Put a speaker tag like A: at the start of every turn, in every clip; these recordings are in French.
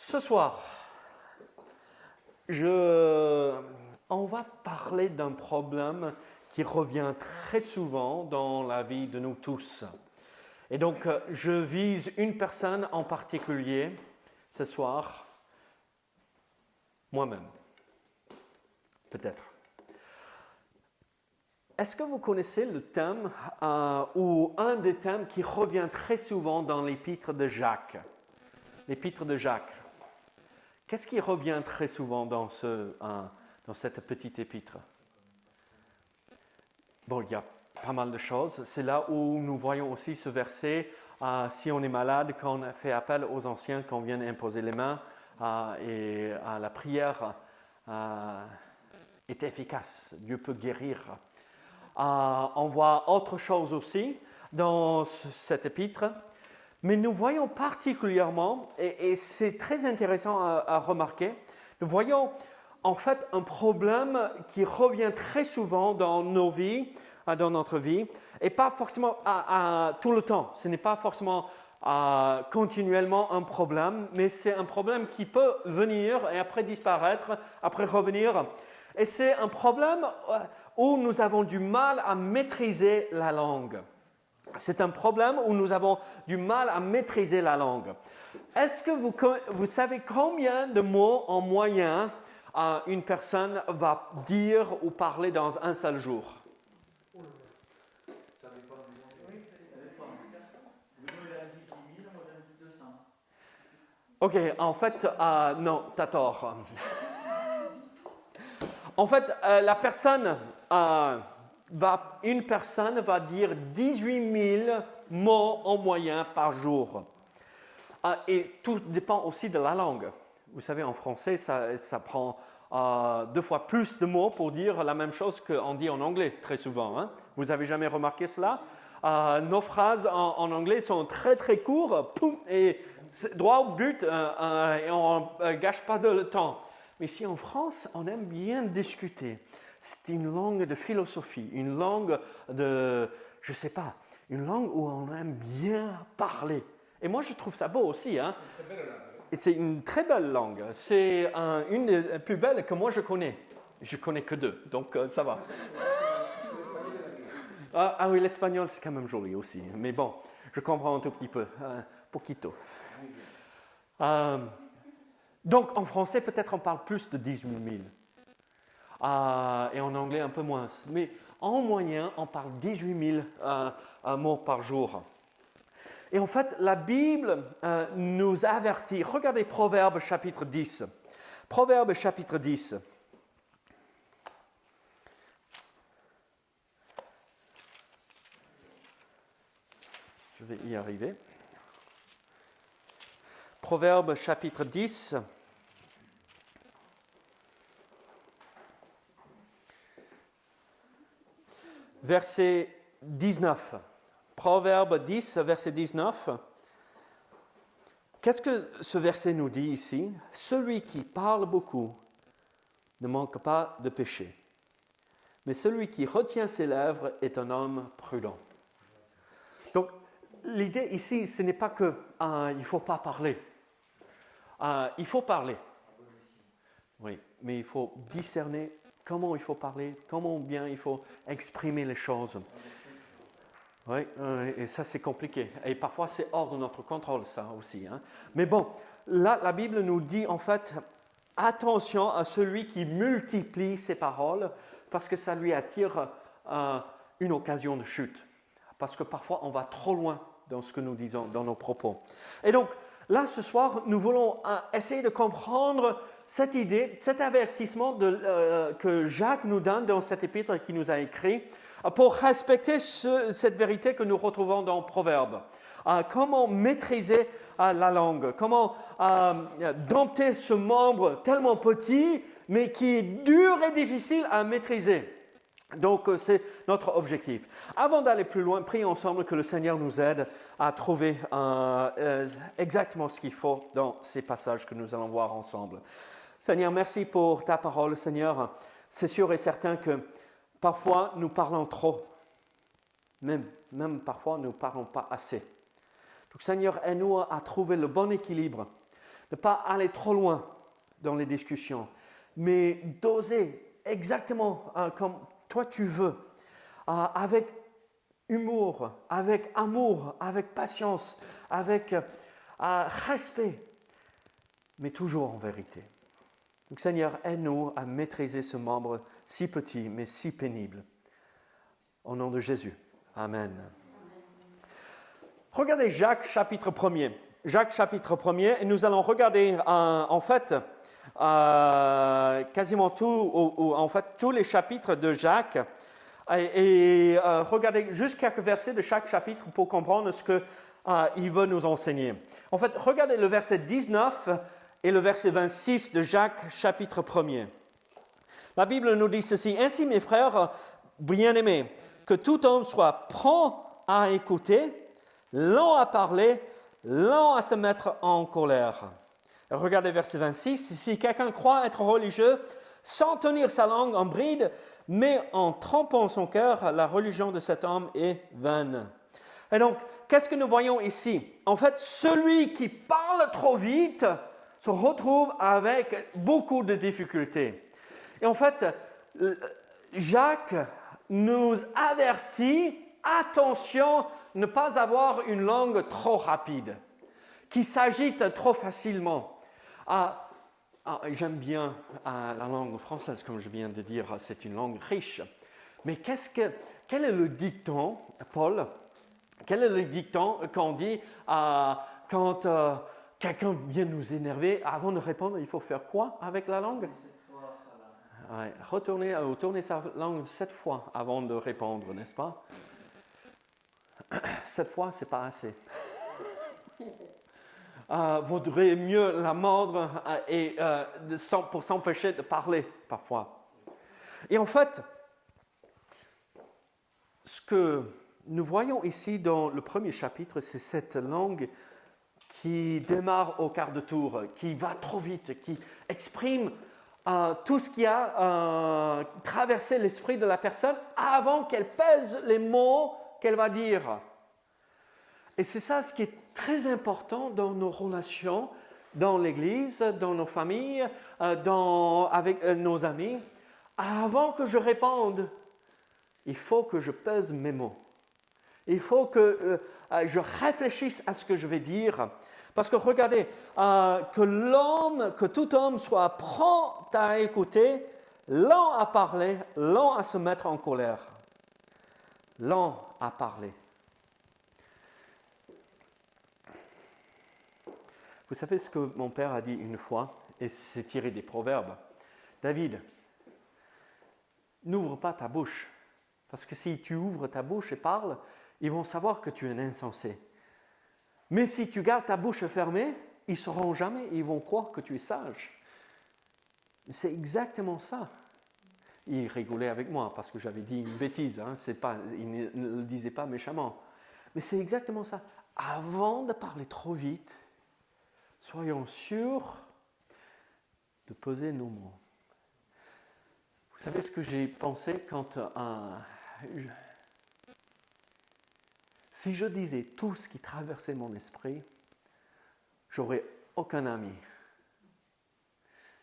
A: Ce soir, on va parler d'un problème qui revient très souvent dans la vie de nous tous. Et donc, je vise une personne en particulier ce soir, moi-même, peut-être. Est-ce que vous connaissez le thème ou un des thèmes qui revient très souvent dans l'épître de Jacques? L'épître de Jacques. Qu'est-ce qui revient très souvent dans cette petite épître? Bon, il y a pas mal de choses. C'est là où nous voyons aussi ce verset, si on est malade, qu'on fait appel aux anciens, qu'on vienne imposer les mains, et la prière est efficace. Dieu peut guérir. On voit autre chose aussi dans cette épître. Mais nous voyons particulièrement, et c'est très intéressant à remarquer, nous voyons en fait un problème qui revient très souvent dans nos vies, dans notre vie, et pas forcément tout le temps. Ce n'est pas forcément continuellement un problème, mais c'est un problème qui peut venir et après disparaître, après revenir. Et c'est un problème où nous avons du mal à maîtriser la langue. C'est un problème où nous avons du mal à maîtriser la langue. Est-ce que vous savez combien de mots en moyenne une personne va dire ou parler dans un seul jour? Ok, en fait, non, tu as tort. En fait, une personne va dire 18 000 mots en moyenne par jour. Et tout dépend aussi de la langue. Vous savez, en français, ça prend 2 fois plus de mots pour dire la même chose qu'on dit en anglais, très souvent. Hein? Vous n'avez jamais remarqué cela? Nos phrases en anglais sont très très courtes, et droit au but, et on ne gâche pas de temps. Mais ici en France, on aime bien discuter. C'est une langue de philosophie, une langue de, je ne sais pas, une langue où on aime bien parler. Et moi, je trouve ça beau aussi. Hein? Et c'est une très belle langue. C'est une des plus belles que moi je connais. Je ne connais que 2, donc ça va. Ah oui, l'espagnol, c'est quand même joli aussi. Mais bon, je comprends un tout petit peu, poquito. Donc, en français, peut-être on parle plus de 18 000. Et en anglais, un peu moins. Mais en moyenne, on parle 18 000 mots par jour. Et en fait, la Bible nous avertit. Regardez Proverbes chapitre 10. Proverbes chapitre 10. Je vais y arriver. Proverbes chapitre 10. Verset 19. Proverbe 10, verset 19. Qu'est-ce que ce verset nous dit ici? Celui qui parle beaucoup ne manque pas de péché, mais celui qui retient ses lèvres est un homme prudent. Donc, l'idée ici, ce n'est pas qu'il ne faut pas parler. Il faut parler. Oui, mais il faut discerner comment il faut parler, comment bien il faut exprimer les choses. Oui, et ça c'est compliqué. Et parfois c'est hors de notre contrôle, ça aussi. Hein. Mais bon, là la Bible nous dit en fait, attention à celui qui multiplie ses paroles, parce que ça lui attire une occasion de chute. Parce que parfois on va trop loin dans ce que nous disons, dans nos propos. Et donc, là, ce soir, nous voulons essayer de comprendre cette idée, cet avertissement que Jacques nous donne dans cet épître qu'il nous a écrit, pour respecter cette vérité que nous retrouvons dans Proverbes. Comment maîtriser la langue, comment dompter ce membre tellement petit, mais qui est dur et difficile à maîtriser. Donc, c'est notre objectif. Avant d'aller plus loin, prions ensemble que le Seigneur nous aide à trouver exactement ce qu'il faut dans ces passages que nous allons voir ensemble. Seigneur, merci pour ta parole. Seigneur, c'est sûr et certain que parfois nous parlons trop. Même parfois nous ne parlons pas assez. Donc, Seigneur, aide-nous à trouver le bon équilibre. ne pas aller trop loin dans les discussions, mais doser exactement comme toi tu veux, avec humour, avec amour, avec patience, avec respect, mais toujours en vérité. Donc Seigneur, aide-nous à maîtriser ce membre si petit, mais si pénible. Au nom de Jésus. Amen. Regardez Jacques chapitre 1er. Jacques chapitre 1er, et nous allons regarder en fait quasiment tous les chapitres de Jacques et regarder juste quelques versets de chaque chapitre pour comprendre ce qu'il veut nous enseigner. En fait, regardez le verset 19 et le verset 26 de Jacques chapitre 1er. La Bible nous dit ceci: « Ainsi, mes frères bien-aimés, que tout homme soit prompt à écouter, lent à parler, lent à se mettre en colère. » Regardez verset 26. « Si quelqu'un croit être religieux, sans tenir sa langue en bride, mais en trompant son cœur, la religion de cet homme est vaine. » Et donc, qu'est-ce que nous voyons ici? En fait, celui qui parle trop vite se retrouve avec beaucoup de difficultés. Et en fait, Jacques nous avertit, attention, ne pas avoir une langue trop rapide, qui s'agite trop facilement. J'aime bien la langue française, comme je viens de dire, c'est une langue riche. Mais quel est le dicton, Paul? Quel est le dicton qu'on dit quand quelqu'un vient nous énerver? Avant de répondre, il faut faire quoi avec la langue? Ouais, retourner sa langue 7 fois avant de répondre, n'est-ce pas? 7 fois, ce n'est pas assez. Vaudrait mieux la mordre pour s'empêcher de parler parfois. Et en fait, ce que nous voyons ici dans le premier chapitre, c'est cette langue qui démarre au quart de tour, qui va trop vite, qui exprime tout ce qui a traversé l'esprit de la personne avant qu'elle pèse les mots qu'elle va dire. Et c'est ça ce qui est très important dans nos relations, dans l'Église, dans nos familles, avec nos amis. Avant que je réponde, il faut que je pèse mes mots. Il faut que je réfléchisse à ce que je vais dire. Parce que regardez, que tout homme soit prompt à écouter, lent à parler, lent à se mettre en colère. Lent à parler. Vous savez ce que mon père a dit une fois, et c'est tiré des Proverbes. David, n'ouvre pas ta bouche, parce que si tu ouvres ta bouche et parles, ils vont savoir que tu es un insensé. Mais si tu gardes ta bouche fermée, ils ne sauront jamais, ils vont croire que tu es sage. C'est exactement ça. Il rigolait avec moi parce que j'avais dit une bêtise, hein. Il ne le disait pas méchamment. Mais c'est exactement ça. Avant de parler trop vite, soyons sûrs de peser nos mots. Vous savez ce que j'ai pensé quand si je disais tout ce qui traversait mon esprit, j'aurais aucun ami.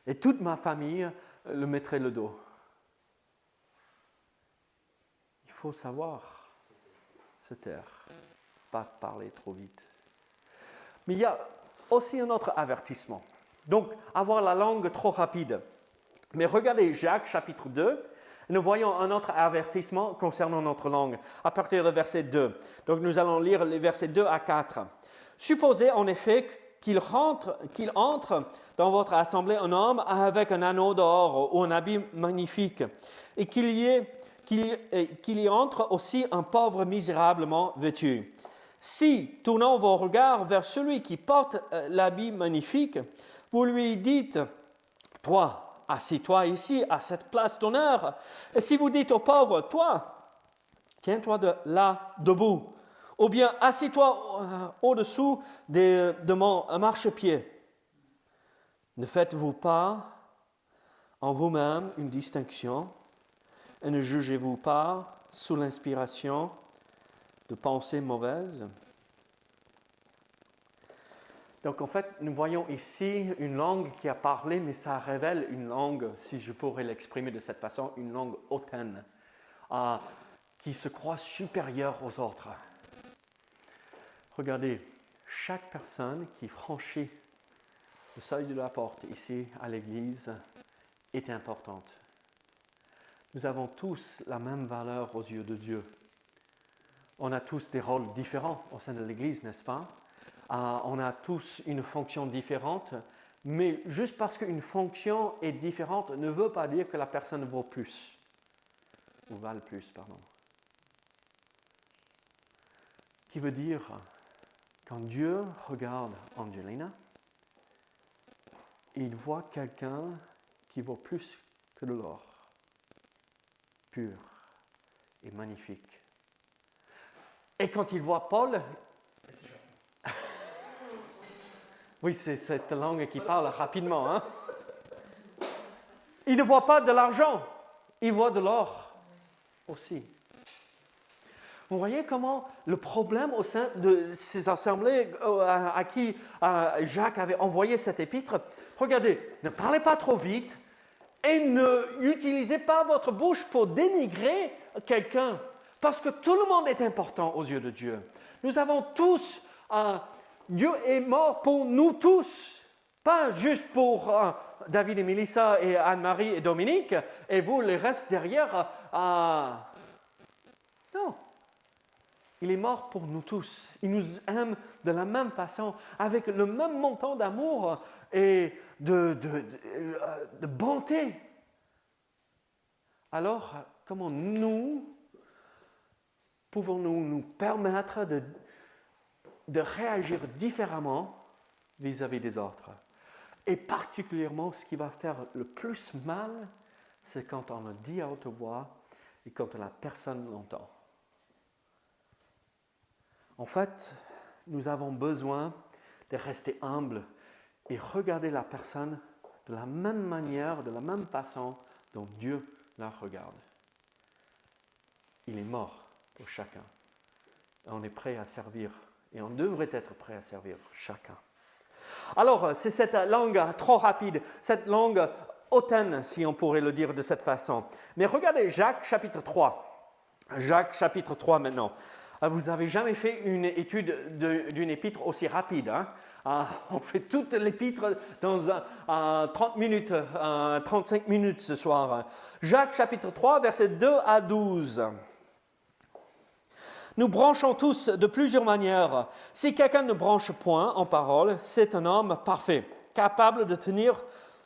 A: Et toute ma famille le mettrait le dos. Il faut savoir se taire, pas parler trop vite. Mais il y a aussi un autre avertissement. Donc, avoir la langue trop rapide. Mais regardez Jacques chapitre 2, nous voyons un autre avertissement concernant notre langue, à partir du verset 2. Donc, nous allons lire les versets 2 à 4. Supposez en effet qu'il entre dans votre assemblée un homme avec un anneau d'or ou un habit magnifique, et qu'il y entre aussi un pauvre misérablement vêtu. Si, tournant vos regards vers celui qui porte l'habit magnifique, vous lui dites « Toi, assis-toi ici, à cette place d'honneur. » Et si vous dites au pauvre « Toi, tiens-toi là, debout. » Ou bien « Assis-toi au-dessous de mon marchepied. » Ne faites-vous pas en vous-même une distinction et ne jugez-vous pas sous l'inspiration de pensées mauvaises? Donc en fait, nous voyons ici une langue qui a parlé, mais ça révèle une langue, si je pourrais l'exprimer de cette façon, une langue hautaine, qui se croit supérieure aux autres. Regardez, chaque personne qui franchit le seuil de la porte ici à l'église est importante. Nous avons tous la même valeur aux yeux de Dieu. On a tous des rôles différents au sein de l'église, n'est-ce pas? On a tous une fonction différente, mais juste parce qu'une fonction est différente ne veut pas dire que la personne vaut plus, ou vale plus, pardon. Qui veut dire, quand Dieu regarde Angelina, il voit quelqu'un qui vaut plus que de l'or, pur et magnifique. Et quand il voit Paul, oui, c'est cette langue qui parle rapidement, hein? Il ne voit pas de l'argent, il voit de l'or aussi. Vous voyez comment le problème au sein de ces assemblées à qui Jacques avait envoyé cette épître, regardez, ne parlez pas trop vite et n'utilisez pas votre bouche pour dénigrer quelqu'un, parce que tout le monde est important aux yeux de Dieu. Nous avons tous, Dieu est mort pour nous tous, pas juste pour David et Mélissa et Anne-Marie et Dominique, et vous, les restes derrière. Non. Il est mort pour nous tous. Il nous aime de la même façon, avec le même montant d'amour et de bonté. Alors, comment nous pouvons-nous nous permettre de réagir différemment vis-à-vis des autres? Et particulièrement, ce qui va faire le plus mal, c'est quand on le dit à haute voix et quand la personne l'entend. En fait, nous avons besoin de rester humbles et regarder la personne de la même manière, de la même façon dont Dieu la regarde. Il est mort pour chacun. On est prêt à servir et on devrait être prêt à servir chacun. Alors, c'est cette langue trop rapide, cette langue hautaine, si on pourrait le dire de cette façon. Mais regardez Jacques chapitre 3. Jacques chapitre 3 maintenant. Vous n'avez jamais fait une étude d'une épître aussi rapide. Hein? On fait toute l'épître dans 30 minutes, 35 minutes ce soir. Jacques chapitre 3, versets 2 à 12. Nous branchons tous de plusieurs manières. Si quelqu'un ne branche point en parole, c'est un homme parfait, capable de tenir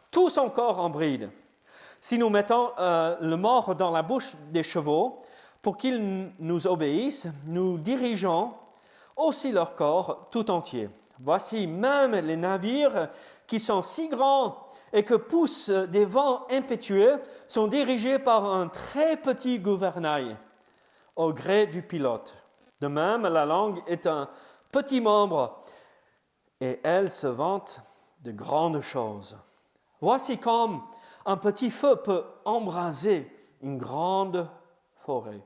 A: tout son corps en bride. Si nous mettons le mors dans la bouche des chevaux, pour qu'ils nous obéissent, nous dirigeons aussi leur corps tout entier. Voici même les navires qui sont si grands et que poussent des vents impétueux sont dirigés par un très petit gouvernail au gré du pilote. De même, la langue est un petit membre et elle se vante de grandes choses. Voici comme un petit feu peut embraser une grande forêt.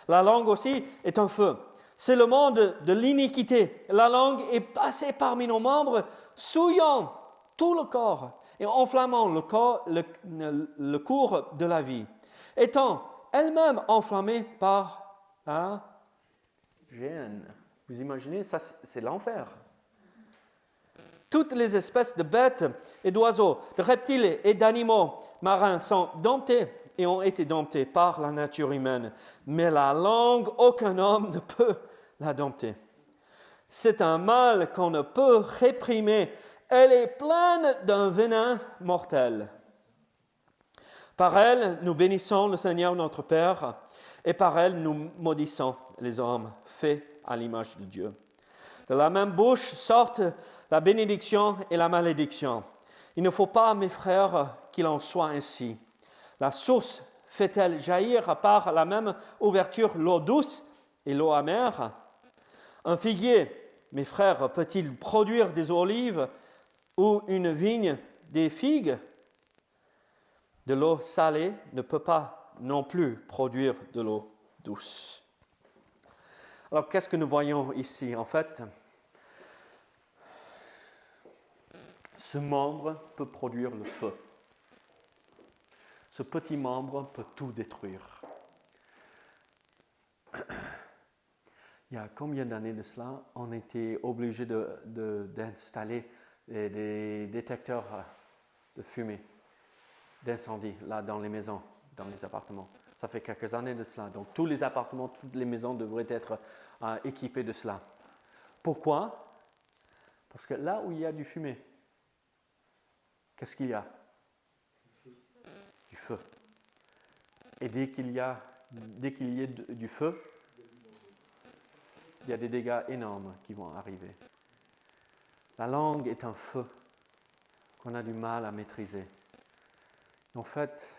A: La langue aussi est un feu. C'est le monde de l'iniquité. La langue est passée parmi nos membres, souillant tout le corps et enflammant le cours de la vie, étant elle-même enflammée par la géhenne. Vous imaginez, ça c'est l'enfer. Toutes les espèces de bêtes et d'oiseaux, de reptiles et d'animaux marins sont domptés et ont été domptés par la nature humaine. Mais la langue, aucun homme ne peut la dompter. C'est un mal qu'on ne peut réprimer. Elle est pleine d'un venin mortel. Par elle, nous bénissons le Seigneur notre Père, et par elle, nous maudissons les hommes faits à l'image de Dieu. De la même bouche sortent la bénédiction et la malédiction. Il ne faut pas, mes frères, qu'il en soit ainsi. La source fait-elle jaillir par la même ouverture l'eau douce et l'eau amère? Un figuier, mes frères, peut-il produire des olives ou une vigne des figues? De l'eau salée ne peut pas non plus produire de l'eau douce. Alors, qu'est-ce que nous voyons ici? En fait, ce membre peut produire le feu. Ce petit membre peut tout détruire. Il y a combien d'années de cela, on était obligé d'installer des détecteurs de fumée, d'incendie, là dans les maisons, dans les appartements. Ça fait quelques années de cela. Donc tous les appartements, toutes les maisons devraient être équipés de cela. Pourquoi? Parce que là où il y a du fumée, qu'est-ce qu'il y a? Du feu. Et dès qu'il y a du feu, il y a des dégâts énormes qui vont arriver. La langue est un feu qu'on a du mal à maîtriser. En fait,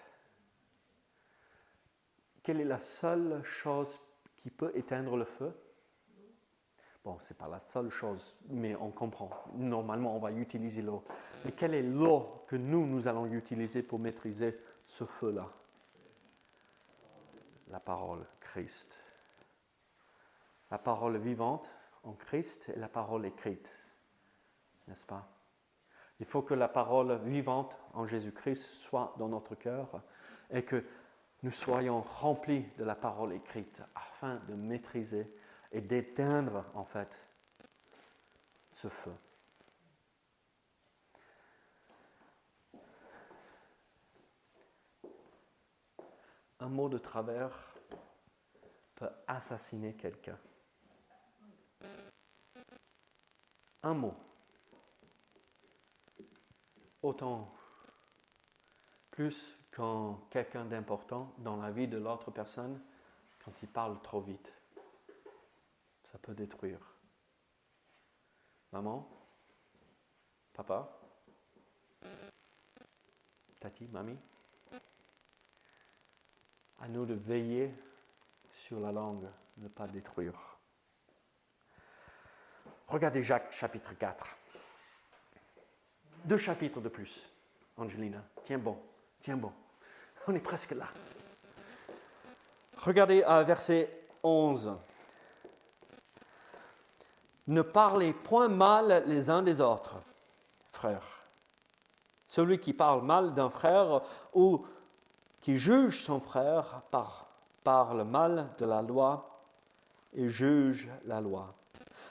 A: quelle est la seule chose qui peut éteindre le feu? Bon, ce n'est pas la seule chose, mais on comprend. Normalement, on va utiliser l'eau. Mais quelle est l'eau que nous allons utiliser pour maîtriser ce feu-là? La parole, Christ. La parole vivante en Christ et la parole écrite, n'est-ce pas? Il faut que la parole vivante en Jésus-Christ soit dans notre cœur et que nous soyons remplis de la parole écrite afin de maîtriser et d'éteindre en fait ce feu. Un mot de travers peut assassiner quelqu'un. Un mot. Autant plus quand quelqu'un d'important dans la vie de l'autre personne, quand il parle trop vite. Ça peut détruire. Maman, papa, tati, mamie, à nous de veiller sur la langue, ne pas détruire. Regardez Jacques chapitre 4. 2 chapitres de plus. Angelina, tiens bon. On est presque là. Regardez verset 11. Ne parlez point mal les uns des autres, frères. Celui qui parle mal d'un frère ou qui juge son frère parle mal de la loi et juge la loi.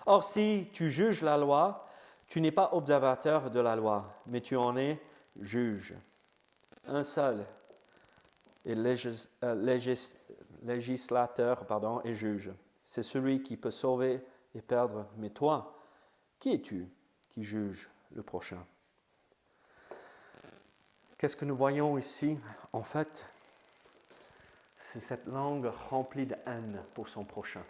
A: Or, si tu juges la loi, tu n'es pas observateur de la loi, mais tu en es juge. Un seul est législateur et juge. C'est celui qui peut sauver et perdre. Mais toi, qui es-tu qui juge le prochain? Qu'est-ce que nous voyons ici? En fait, c'est cette langue remplie de haine pour son prochain.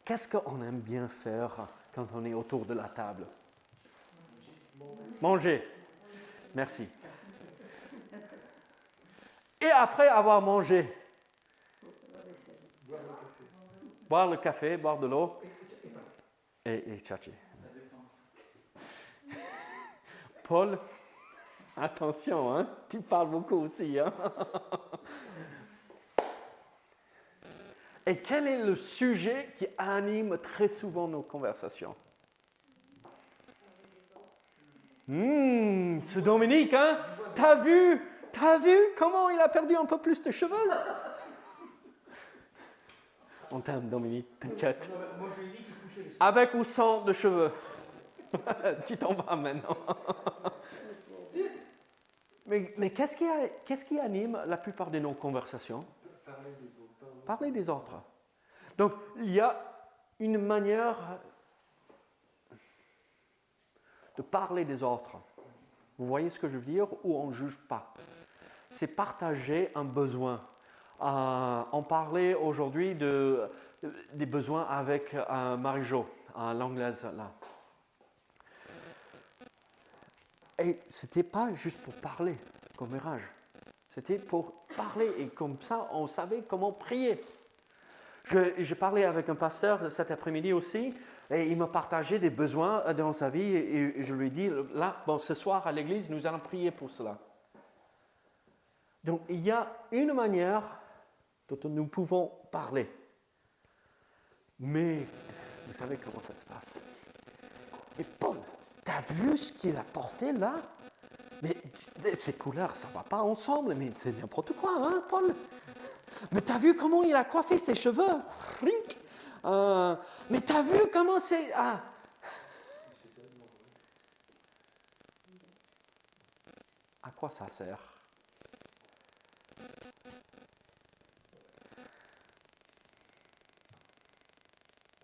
A: Qu'est-ce qu'on aime bien faire quand on est autour de la table? Manger. Merci. Et après avoir mangé, boire le café, boire de l'eau et tchatcher. Paul, attention, hein, tu parles beaucoup aussi. Hein? Et quel est le sujet qui anime très souvent nos conversations? Ce Dominique, hein? T'as vu comment il a perdu un peu plus de cheveux? On t'aime, Dominique, t'inquiète. Avec ou sans de cheveux? Tu t'en vas maintenant. Mais qu'est-ce qui anime la plupart de nos conversations? Parler des autres. Donc, il y a une manière de parler des autres. Vous voyez ce que je veux dire? Où on ne juge pas. C'est partager un besoin. On parlait aujourd'hui des besoins avec Marie-Jo, l'anglaise là. Et ce n'était pas juste pour parler, commérage. C'était pour parler et comme ça, on savait comment prier. Je parlais avec un pasteur cet après-midi aussi et il m'a partagé des besoins dans sa vie et je lui ai dit, là, bon, ce soir à l'église, nous allons prier pour cela. Donc, il y a une manière dont nous pouvons parler. Mais vous savez comment ça se passe. Et Paul, t'as vu ce qu'il a porté là? Mais ces couleurs, ça ne va pas ensemble, mais c'est n'importe quoi, hein, Paul? Mais t'as vu comment il a coiffé ses cheveux? Mais t'as vu comment c'est... Ah. À quoi ça sert?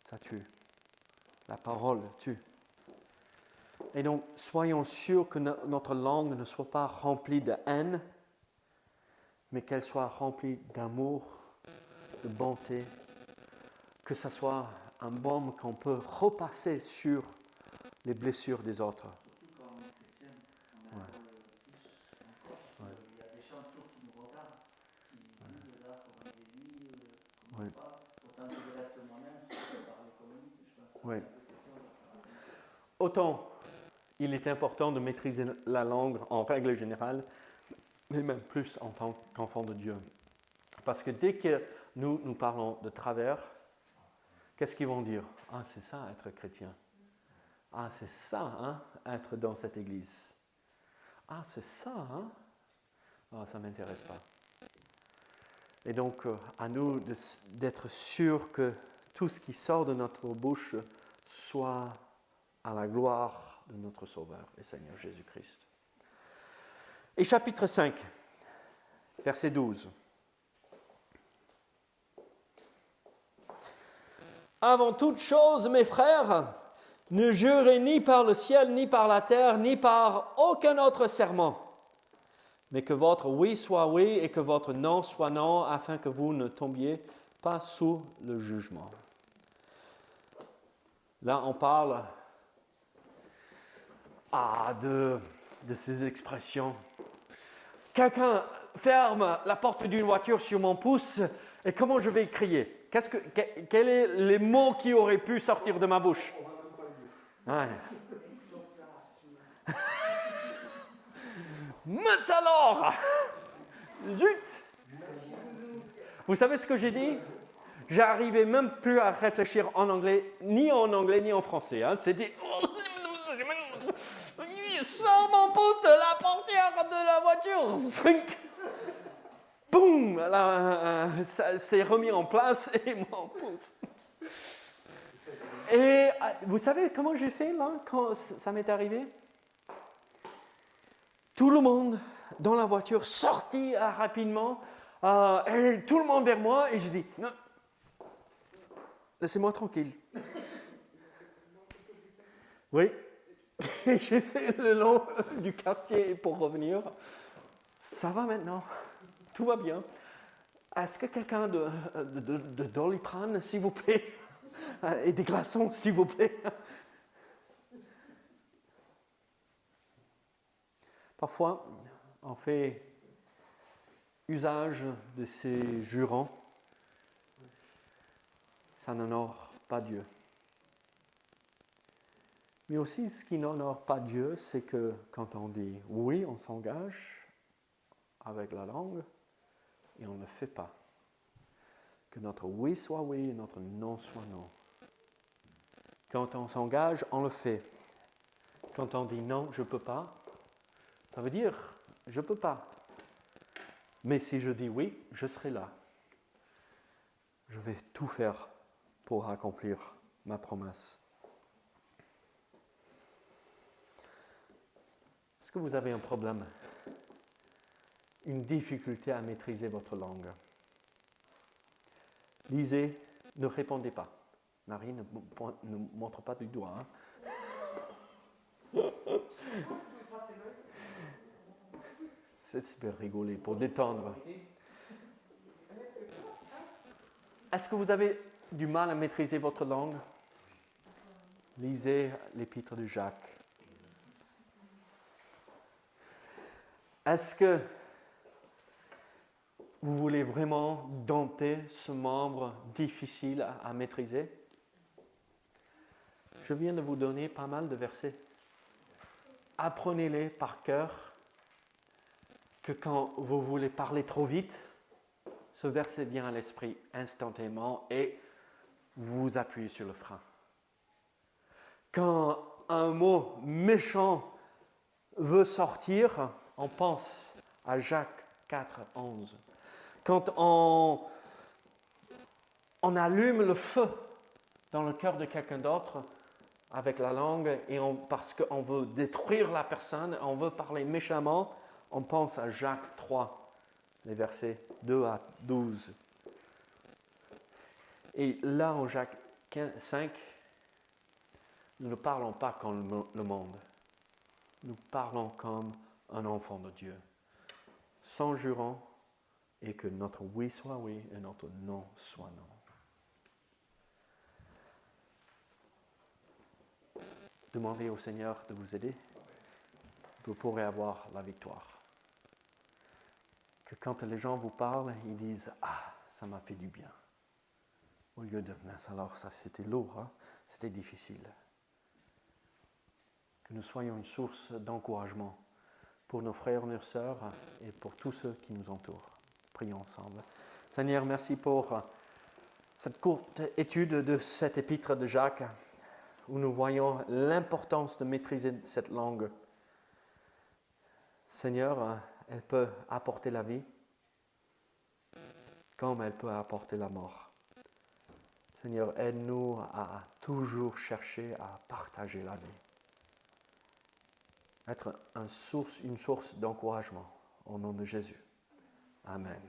A: Ça tue. La parole tue. Et donc, soyons sûrs que notre langue ne soit pas remplie de haine, mais qu'elle soit remplie d'amour, de bonté, que ce soit un baume qu'on peut repasser sur les blessures des autres.
B: Surtout quand on est chrétien, on a tous encore. Il y a des gens toujours qui nous regardent, qui disent là comment il est lui, comment pas. Pourtant, je reste moi-même, je peux parler comme lui, je pense.
A: Oui. Autant il est important de maîtriser la langue en règle générale, mais même plus en tant qu'enfant de Dieu. Parce que dès que nous parlons de travers, qu'est-ce qu'ils vont dire? Ah, c'est ça, être chrétien. Ah, c'est ça, hein, être dans cette église. Ah, c'est ça, hein? Ah, ça ne m'intéresse pas. Et donc, à nous d'être sûrs que tout ce qui sort de notre bouche soit à la gloire de notre Sauveur et Seigneur Jésus-Christ. Et chapitre 5, verset 12. Avant toute chose, mes frères, ne jurez ni par le ciel, ni par la terre, ni par aucun autre serment, mais que votre oui soit oui et que votre non soit non, afin que vous ne tombiez pas sous le jugement. Là, on parle de ces expressions. Quelqu'un ferme la porte d'une voiture sur mon pouce, et comment je vais crier? Quels sont les mots qui auraient pu sortir de ma bouche? Ouais. Mais alors! Zut! Vous savez ce que j'ai dit? J'arrivais même plus à réfléchir en anglais, ni en français. Hein. C'était... Sors mon pouce de la portière de la voiture! Frink! Boum! Ça s'est remis en place et mon pouce. Et vous savez comment j'ai fait là, quand ça m'est arrivé? Tout le monde dans la voiture sortit rapidement, et tout le monde vers moi, et j'ai dit, non, laissez-moi tranquille. Oui, j'ai fait le long du quartier pour revenir. Ça va maintenant, tout va bien. Est-ce que quelqu'un de Doliprane, s'il vous plaît, et des glaçons, s'il vous plaît? Parfois, on fait usage de ces jurons. Ça n'honore pas Dieu. Mais aussi, ce qui n'honore pas Dieu, c'est que quand on dit oui, on s'engage avec la langue et on ne le fait pas. Que notre oui soit oui et notre non soit non. Quand on s'engage, on le fait. Quand on dit non, je ne peux pas, ça veut dire je ne peux pas. Mais si je dis oui, je serai là. Je vais tout faire pour accomplir ma promesse. Est-ce que vous avez un problème? Une difficulté à maîtriser votre langue? Lisez, ne répondez pas. Marie, ne montre pas du doigt. Hein? C'est super rigolé pour détendre. Est-ce que vous avez du mal à maîtriser votre langue? Lisez l'épître de Jacques. Est-ce que vous voulez vraiment dompter ce membre difficile à maîtriser? Je viens de vous donner pas mal de versets. Apprenez-les par cœur, que quand vous voulez parler trop vite, ce verset vient à l'esprit instantanément et vous appuyez sur le frein. Quand un mot méchant veut sortir, on pense à Jacques 4, 11. Quand on allume le feu dans le cœur de quelqu'un d'autre avec la langue, et parce qu'on veut détruire la personne, on veut parler méchamment, on pense à Jacques 3, les versets 2 à 12. Et là, en Jacques 5, nous ne parlons pas comme le monde. Nous parlons comme un enfant de Dieu, sans jurant, et que notre oui soit oui et notre non soit non. Demandez au Seigneur de vous aider. Vous pourrez avoir la victoire. Que quand les gens vous parlent, ils disent « Ah, ça m'a fait du bien ». Au lieu de « mince, alors ça c'était lourd, hein? C'était difficile ». Que nous soyons une source d'encouragement pour nos frères et nos sœurs et pour tous ceux qui nous entourent. Prions ensemble. Seigneur, merci pour cette courte étude de cet épître de Jacques, où nous voyons l'importance de maîtriser cette langue. Seigneur, elle peut apporter la vie, comme elle peut apporter la mort. Seigneur, aide-nous à toujours chercher à partager la vie. Être une source d'encouragement. Au nom de Jésus. Amen.